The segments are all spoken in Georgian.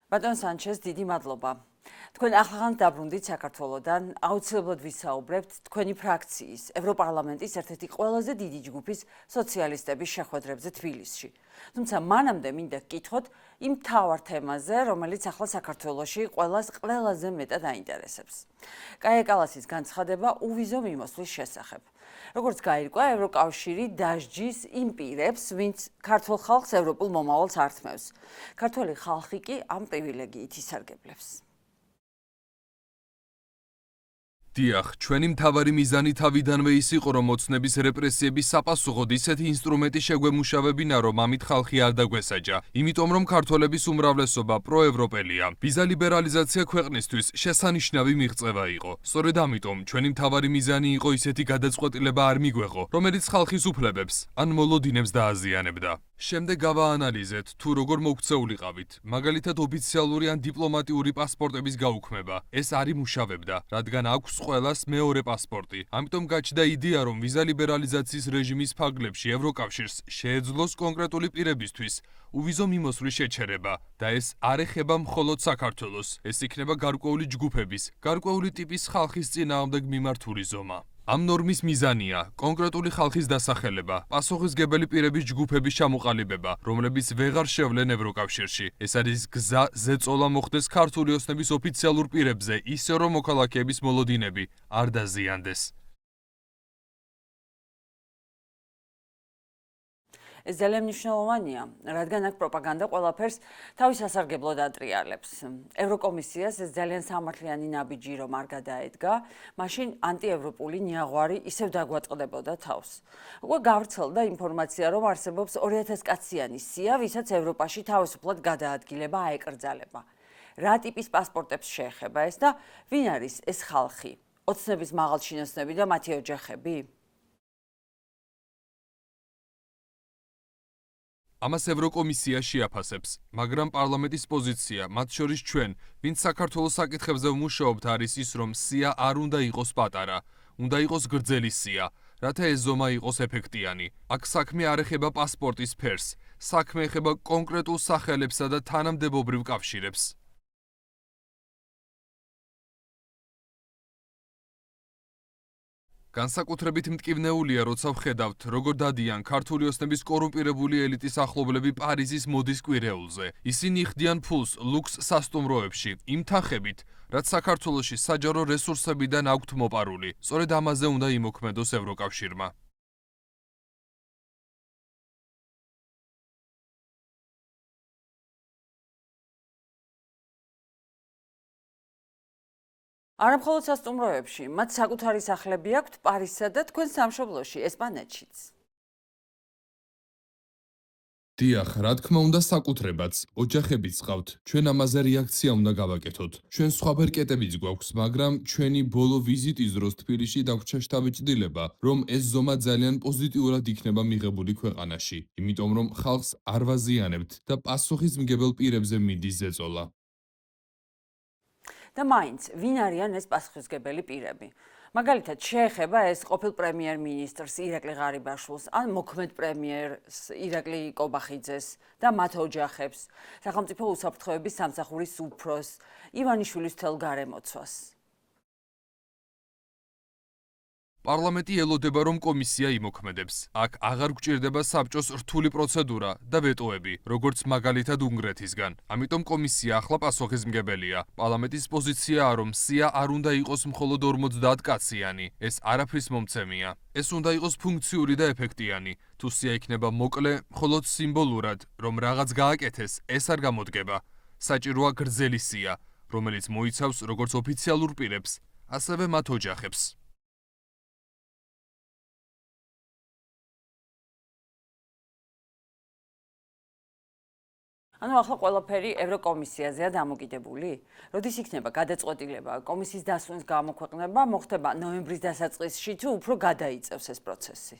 ბატონ სანჩეს, დიდი მადლობა. თქვენ ახლახანს დაბრუნდით საქართველოდან, აუცილებლად ვისაუბრებთ თქვენი ფრაქციის, ევროპარლამენტის ერთ-ერთი ყველაზე დიდი ჯგუფის სოციალისტების შეხვედრებზე თბილისში. თუმცა მანამდე მინდა გკითხოთ იმ მთავარ თემაზე, რომელიც ახლა საქართველოში ყველას ყველაზე მეტად აინტერესებს. კაია კალასის განცხადება უვიზო მიმოსვლის შესახებ. როგორც გაირკვა, ევროკავშირი დასჯის იმ პირებს, ვინც ქართულ ხალხს ევროპულ მომავალს ართმევს. ქართველი ხალხი კი ამ პრივილეგიით ისარგებლებს. დიახ, ჩვენი მთავარი მიზანი თავიდანვე ის იყო, რომ მოცნების რეპრესიების საპასუხოდ ისეთი ინსტრუმენტი შეგვემუშავებინა, რომ ამით ხალხი არ დაგვესაჯა. იმიტომ რომ ქართველების უმრავლესობა პროევროპელია. ვიზა ლიბერალიზაცია ქვეყნისთვის შესანიშნავი მიღწევა იყო. სწორედ ამიტომ ჩვენი მთავარი მიზანი იყო ისეთი გადაწყვეტილება არ მიგვეღო, რომელიც ხალხის უფლებებს ან მოლოდინებს დააზიანებდა. შემდეგ გავაანალიზეთ, თუ როგორ მოქცეულიყავით. მაგალითად, ოფიციალური ან დიპლომატიური პასპორტების გაუქმება. ეს არ იმუშავებდა, რადგან აქვს ყველას მეორე პასპორტი. ამიტომ გაჩნდა იდეა, რომ ვიზა ლიბერალიზაციის რეჟიმის ფარგლებში ევროკავშირს შეეძლოს კონკრეტული პირებისთვის უვიზო მიმოსვლის შეჩერება და ეს არ ეხება მხოლოდ საქართველოს. ეს იქნება გარკვეული ჯგუფების, გარკვეული ტიპის ხალხის წინააღმდეგ მიმართული ზომა. ამ ნორმის მიზანია კონკრეტული ხალხის დასახელება, პასუხისმგებელი პირების ჯგუფების ჩამოყალიბება, რომლებიც ვეღარ შევლენ ევროკავშირში. ეს არის გზა ზეწოლა მოხდეს ქართული ოსნების ოფიციალურ პირებზე, ისე რომ მოქალაქეების მოლოდინები არ დაზიანდეს. ეს ძალიან მნიშვნელოვანია, რადგან აქ პროპაგანდა ყველაფერს თავის სასარგებლოდ ატრიალებს. ევროკომისიას ეს ძალიან სამართლიანი ნაბიჯი რომ არ გადაედგა, მაშინ ანტიევროპული ნიაღვარი ისევ დაგვაწყდებოდა თავს. უკვე გავრცელდა ინფორმაცია, რომ არსებობს 2000 კაციანი სია, ვისაც ევროპაში თავისუფლად გადაადგილება აეკრძალება. რა ტიპის პასპორტებს შეეხება ეს და ვინ არის ეს ხალხი? ოცნების მაღალჩინოსნები და მათი ოჯახები? ამას ევროკომისია შეაფასებს, მაგრამ პარლამენტის პოზიცია, მათ შორის ჩვენ, ვინც საქართველოს საკითხებზე ვმუშაობთ, არის ის, რომ სია არ უნდა იყოს პატარა, უნდა იყოს გრძელი სია, რათა ეს ზომა იყოს ეფექტიანი. აქ საქმე არ ეხება პასპორტის ფერს, საქმე ეხება კონკრეტულ სახელებსა და თანამდებობრივ კავშირებს. განსაკუთრებით მტკივნეულია, როცა ვხედავთ, როგორ დადიან ქართული ოსნების კორუმპირებული ელიტის ახლობლები პარიზის მოდის კვირეულზე. ისინი ხდიან ფულს ლუქს სასტუმროებში, იმ თანხებით, რაც საქართველოში საჯარო რესურსებიდან აქვთ მოპარული. სწორედ ამაზე უნდა იმოქმედოს ევროკავშირმა. არამხოლოდ სასტუმროებში, მათ საკუთარი სახლები აქვთ პარიზსა და თქვენ სამშობლოში, ესპანეთშიც. დიახ, რა თქმა უნდა საკუთრებაც, ოჯახებიც ყავთ. ჩვენ ამაზე რეაქცია უნდა გავაკეთოთ. ჩვენ სხვა ბერკეტებიც გვაქვს, მაგრამ ჩვენი ბოლო ვიზიტის დროს თბილისში დაგვჭა შთაბეჭდილება, რომ ეს ზომა ძალიან პოზიტიურად იქნება მიღებული ქვეყანაში, იმიტომ რომ ხალხს არ ვაზიანებთ და პასუხისმგებელ პირებზე მიდის ზეწოლა. და მაინც, ვინ არიან ეს პასუხისმგებელი პირები? მაგალითად, შეეხება ეს ყოფილ პრემიერ-მინისტრს ირაკლი ღარიბაშვილს, ან მოქმედ პრემიერს ირაკლი კობახიძეს და მათ ოჯახებს, სახელმწიფო უსაფრთხოების სამსახურის უფროსს, ივანიშვილის მთელ გარემოცვას. პარლამენტი ელოდება, რომ კომისია იმოქმედებს. აქ აღარ გვჭირდება საბჭოს რთული პროცედურა და ვეტოები, როგორც მაგალითად უნგრეთისგან. ამიტომ კომისია ახლა პასუხისმგებელია. პარლამენტის პოზიციაა, რომ სია არ უნდა იყოს მხოლოდ 50 კაციანი. ეს არაფრის მომცემია. ეს უნდა იყოს ფუნქციური და ეფექტიანი. თუ სია იქნება მოკლე, მხოლოდ სიმბოლურად, რომ რაღაც გააკეთეს, ეს არ გამოდგება. საჭიროა გრძელი სია, რომელიც მოიცავს როგორც ოფიციალურ პირებს, ასევე მათ ოჯახებს. ანუ ახლა ყველაფერი ევროკომისიაზეა დამოკიდებული? როდის იქნება გადაწყვეტილება კომისიის დასვენის გამოქვეყნება, მოხდება ნოემბრის დასაწყისში თუ უფრო გადაიწევს ეს პროცესი?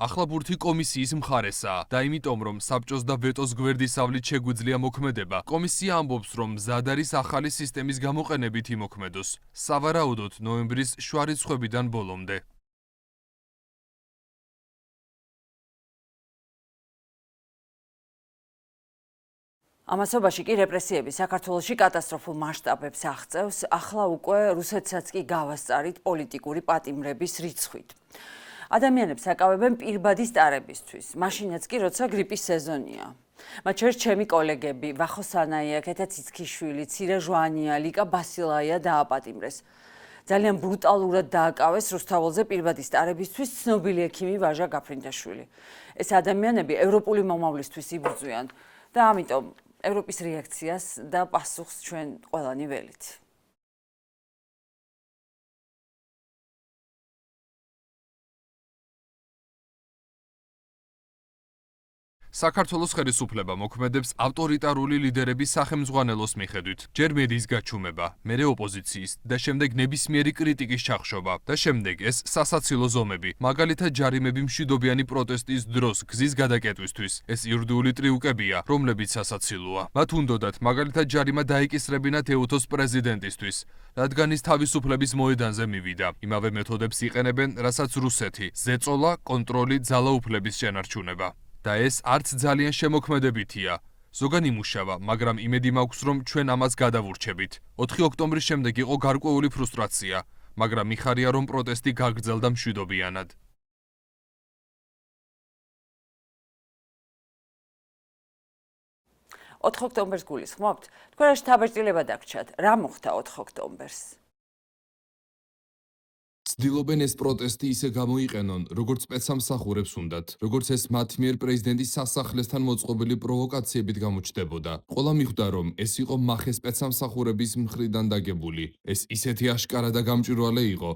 ახლა ბურთი კომისიის მხარესაა და იმიტომ რომ საბჭოს და ვეტოს გვერდისავლით შეგვიძლია მოქმედება, კომისია ამბობს, რომ მზად არის ახალი სისტემის გამოყენებით იმოქმედოს, სავარაუდოდ ნოემბრის შუა რიცხვებიდან ბოლომდე. ამასობაში კი რეპრესიები საქართველოში კატასტროფულ მასშტაბებს აღწევს, ახლა უკვე რუსეთსაც კი გავასწარით პოლიტიკური პატიმრების რიცხვით. ადამიანებს აკავებენ პირბადის ტარებისთვის, მაშინაც კი როცა გრიპის სეზონია. მათ შორის ჩემი კოლეგები ვახო სანაია, ქეთა ციცქიშვილი, ცირა ჟვანია, ლიკა ბასილაია დააპატიმრეს. ძალიან ბრუტალურად დააკავეს რუსთაველზე პირბადის ტარებისთვის ცნობილი ექიმი ვაჟა გაფრინდაშვილი. ეს ადამიანები ევროპული მომავლისთვის იბრძვიან და ამიტომ ევროპის რეაქციას და პასუხს ჩვენ ყველანი ველით. საქართველოს ხელისუფლება მოქმედებს ავტორიტარული ლიდერების სახელმძღვანელოს მიხედვით. ჯერ მედიის გაჩუმება, მერე ოპოზიციის და შემდეგ ნებისმიერი კრიტიკის ჩახშობა და შემდეგ ეს სასაცილო ზომები, მაგალითად ჯარიმები მშვიდობიანი პროტესტის დროს გზის გადაკეტვისთვის. ეს იურიდიული ტრიუკებია, რომლებიც სასაცილოა. მათ უნდოდათ მაგალითად ჯარიმა დაიკისრებინათ ეუთოს პრეზიდენტისთვის, რადგან ის თავისუფლების მოედანზე მივიდა. იმავე მეთოდებს იყენებენ, რასაც რუსეთი: ზეწოლა, კონტროლი, ძალაუფლების შენარჩუნება. და ეს არც ძალიან შემოქმედებითია. ზოგან იმუშავა, მაგრამ იმედი მაქვს, რომ ჩვენ ამას გადავურჩებით. 4 ოქტომბრის შემდეგ იყო გარკვეული ფრუსტრაცია, მაგრამ მიხარია, რომ პროტესტი გაგრძელდა მშვიდობიანად. 4 ოქტომბერს გულისხმობთ? თქვენ რა შთაბეჭდილება დაგჭათ? რა მოხდა 4 ოქტომბერს? ცდილობენ ეს პროტესტი ისე გამოიყენონ, როგორც სპეცსამსახურებს უნდათ, როგორც ეს მათ მიერ პრეზიდენტის სასახლესთან მოწყობილი პროვოკაციებით გამოჩნდებოდა. ყველა მიხვდა, რომ ეს იყო მახე სპეცსამსახურების მხრიდან დაგებული. ეს ისეთი აშკარა და გამჭვირვალე იყო.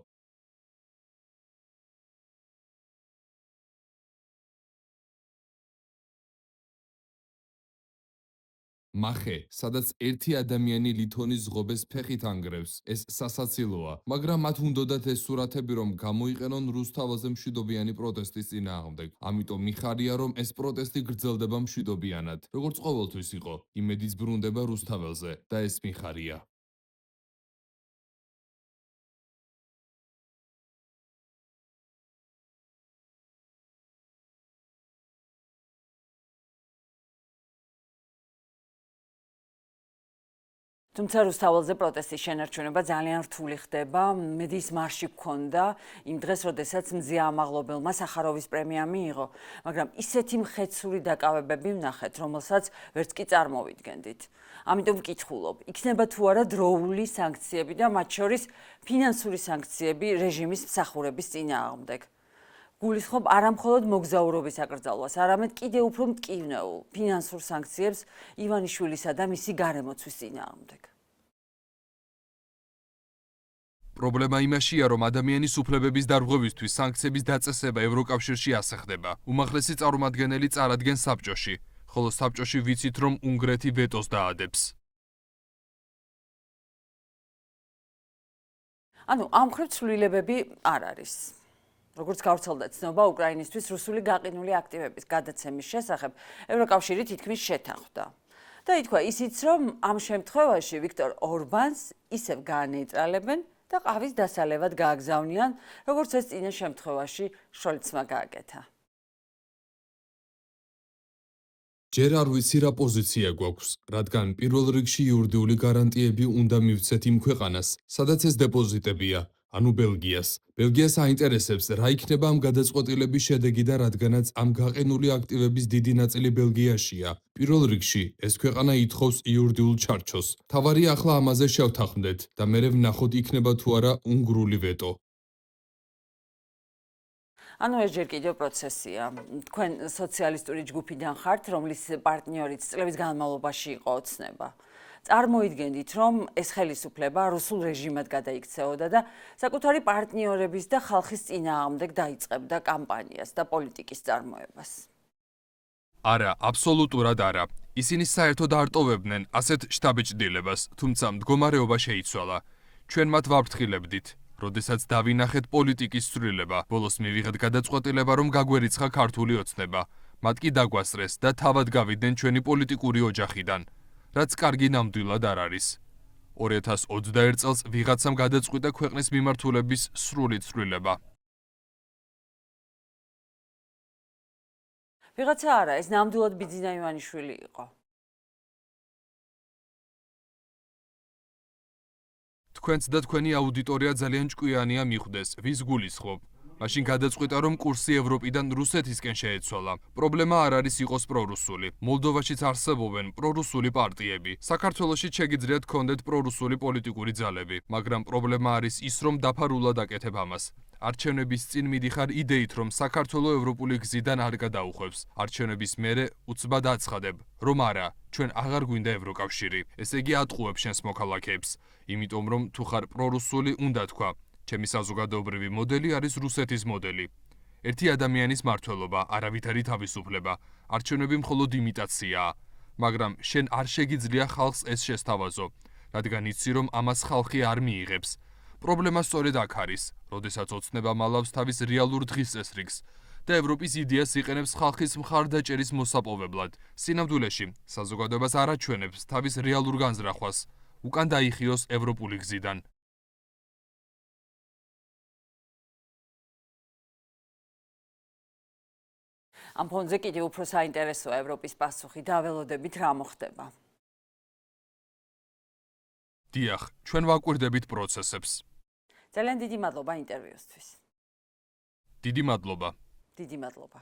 მახე, სადაც ერთი ადამიანი ლითონის ზღობეს ფეხით ანგრევს, ეს სასაცილოა, მაგრამ მათ უნდოდათ ეს სურათები, რომ გამოიყენონ რუსთაველზე მშვიდობიანი პროტესტის წინააღმდეგ. ამიტომ მიხარია, რომ ეს პროტესტი გრძელდება მშვიდობიანად, როგორც ყოველთვის იყო. იმედიც ბრუნდება რუსთაველზე და ეს მიხარია. თუმცა რუსთაველზე პროტესტის შენარჩუნება ძალიან რთული ხდება. მედიის მარში გქონდა იმ დღეს, როდესაც მზია ამაღლობელმა სახაროვის პრემია მიიღო, მაგრამ ისეთი მხეცური დაკავებები ვნახეთ, რომელსაც ვერც კი წარმოვიდგენდით. ამიტომ ვკითხულობ, იქნება თუ არა დროული სანქციები და მათ შორის ფინანსური სანქციები რეჟიმის მსახურების წინააღმდეგ. გულისხმობ არამხოლოდ მოგზაურობის აკრძალვას, არამედ კიდევ უფრო მტკივნეულ ფინანსურ სანქციებს ივანიშვილისა და მისი გარემოცვის წინააღმდეგ. პრობლემა იმაშია, რომ ადამიანის უფლებების დარღვევისთვის სანქციების დაწესება ევროკავშირში ასახდება. უმაღლესი წარმომადგენელი წარადგენს საბჭოში, ხოლო საბჭოში ვიცით, რომ უნგრეთი ვეტოს დაადებს. ანუ ამ მხრივ ცვლილებები არ არის. როგორც გავრცელდა ცნობა, უკრაინისთვის რუსული გაყინული აქტივების გადაცემის შესახებ ევროკავშირი თითქმის შეთანხმდა. და ითქვა ისიც, რომ ამ შემთხვევაში ვიქტორ ორბანს ისევ გაანეიტრალებენ და ყავის დასალევად გააგზავნიან, როგორც ეს წინა შემთხვევაში შოლცმა გააკეთა. ჯერ არ ვიცი რა პოზიცია გვაქვს, რადგან პირველ რიგში იურიდიული გარანტიები უნდა მივცეთ იმ ქვეყანას, სადაც ეს დეპოზიტებია, ანუ ბელგიას. ბელგიას აინტერესებს, რა იქნება ამ გადაწყვეტილების შედეგი და რადგანაც ამ გაყინული აქტივების დიდი ნაწილი ბელგიაშია. პირველ რიგში ეს ქვეყანა ითხოვს იურიდიულ ჩარჩოს. თავარია ახლა ამაზე შევთანხმდეთ და მერე ვნახოთ იქნება თუ არა უნგრული ვეტო. ანუ ეს ჯერ კიდევ პროცესია. თქვენ სოციალისტური ჯგუფიდან ხართ, რომლის პარტნიორიც წლების განმავლობაში იყო ოცნება. წარმოიდგენთ, რომ ეს ხელისუფლება რუსულ რეჟიმად გადაიქცეოდა და საკუთარი პარტნიორების და ხალხის წინააღმდეგ დაიწყებდა კამპანიას და პოლიტიკის წარმოებას. არა, აბსოლუტურად არა. ისინი საერთოდ არ ტოვებდნენ ასეთ შთაბეჭდილებას, თუმცა მდგომარეობა შეიცვალა. ჩვენ მათ ვაფრთხილებდით. როდესაც დავინახეთ პოლიტიკის ცვლილება, ბოლოს მივიღეთ გადაწყვეტილება, რომ გაგვერიცხა ქართული ოცნება. მათ კი დაგვასწრეს და თავად გავიდნენ ჩვენი პოლიტიკური ოჯახიდან, რაც კარგი ნამდვილად არ არის. 2021 წელს ვიღაცამ გადაწყვიტა ქვეყნის მიმართულების სრული ცვლილება. ვიღაცა არა, ეს ნამდვილად ბიძინა ივანიშვილი იყო. თქვენც და თქვენი აუდიტორია ძალიან ჭკვიანია მიხვდეს, ვის გულისხმობ. მაშინ გადაწყვიტა, რომ კურსი ევროპიდან რუსეთისკენ შეეცვალა. პრობლემა არ არის იყოს პრორუსული. მოლდოვაშიც არსებობენ პრორუსული პარტიები. საქართველოში შეგიძლიათ გქონდეთ პრორუსული პოლიტიკური ძალები, მაგრამ პრობლემა არის ის, რომ დაფარულად აკეთებ ამას. არჩევნების წინ მიდიხარ იდეით, რომ საქართველო ევროპული გზიდან არ გადაუხვევს. არჩევნების მერე უცბად აცხადებ, რომ არა, ჩვენ აღარ გვინდა ევროკავშირი. ესე იგი ატყუებ შენს მოქალაქეებს, იმიტომ რომ თუ ხარ პრორუსული, უნდა თქვა. ჩემი საზოგადოებრივი მოდელი არის რუსეთის მოდელი. ერთი ადამიანის მმართველობა, არავითარი თავისუფლება. არჩევნები მხოლოდ იმიტაციაა. მაგრამ შენ არ შეგიძლია ხალხს ეს შესთავაზო, რადგან იცი, რომ ამას ხალხი არ მიიღებს. პრობლემა სწორედ აქ არის, როდესაც ოცნება მალავს თავის რეალურ დღის წესრიგს და ევროპის იდეას იყენებს ხალხის მხარდაჭერის მოსაპოვებლად. სინამდვილეში, საზოგადოებას არ აჩვენებს თავის რეალურ განზრახვას, უკან დაიხიოს ევროპული გზიდან. ამ ფონზე კიდევ უფრო საინტერესოა ევროპის პასუხი და ველოდებით რა მოხდება. დიახ, ჩვენ ვაკვირდებით პროცესებს. ძალიან დიდი მადლობა ინტერვიუსთვის. დიდი მადლობა. დიდი მადლობა.